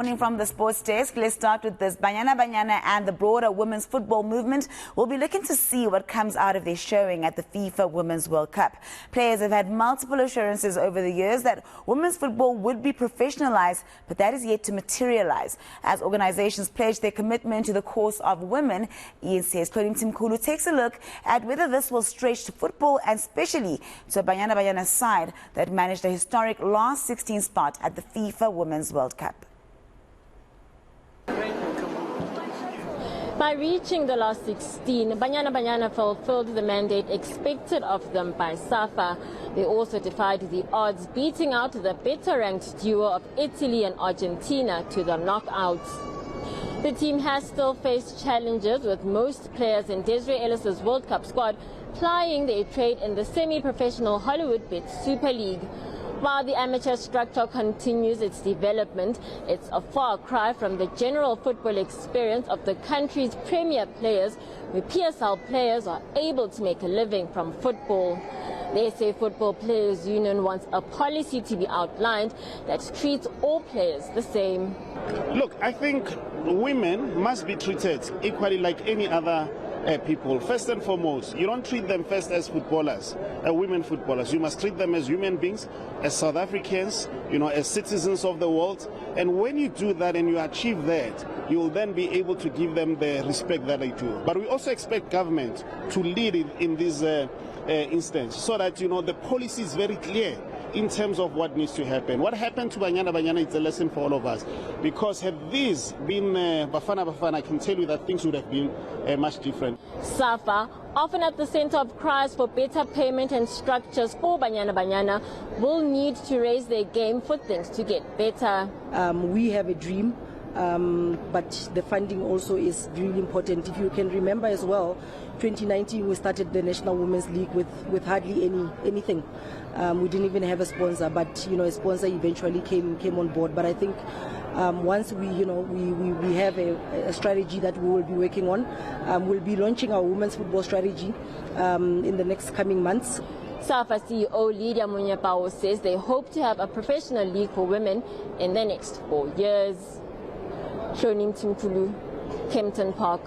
Morning from the sports desk. Let's start with this. Banyana Banyana and the broader women's football movement will be looking to see what comes out of their showing at the FIFA Women's World Cup. Players have had multiple assurances over the years that women's football would be professionalized, but that is yet to materialize. As organizations pledge their commitment to the cause of women, eNCA's Hloni Mtimkulu takes a look at whether this will stretch to football and especially to a Banyana Banyana side that managed a historic last 16 spot at the FIFA Women's World Cup. By reaching the last 16, Banyana Banyana fulfilled the mandate expected of them by SAFA. They also defied the odds, beating out the better-ranked duo of Italy and Argentina to the knockouts. The team has still faced challenges, with most players in Desiree Ellis's World Cup squad plying their trade in the semi-professional Hollywood Bet Super League. While the amateur structure continues its development, it's a far cry from the general football experience of the country's premier players, where PSL players are able to make a living from football. The SA Football Players Union wants a policy to be outlined that treats all players the same. Look, I think women must be treated equally like any other people. First and foremost, you don't treat them first as footballers, women footballers. You must treat them as human beings, as South Africans, as citizens of the world. And when you do that and you achieve that, you will then be able to give them the respect that they do. But we also expect government to lead in this instance, so that the policy is very clear in terms of what needs to happen. What happened to Banyana Banyana is a lesson for all of us, because had this been Bafana, I can tell you that things would have been much different. SAFA, often at the center of cries for better payment and structures for Banyana Banyana, will need to raise their game for things to get better. We have a dream, but the funding also is really important. If you can remember as well, 2019 we started the National Women's League with hardly anything. We didn't even have a sponsor, but a sponsor eventually came on board. But I think once we have a strategy that we will be working on, we'll be launching our women's football strategy in the next coming months. SAFA CEO Lydia Munyapao says they hope to have a professional league for women in the next 4 years. Hloni Mtimkulu, Kempton Park.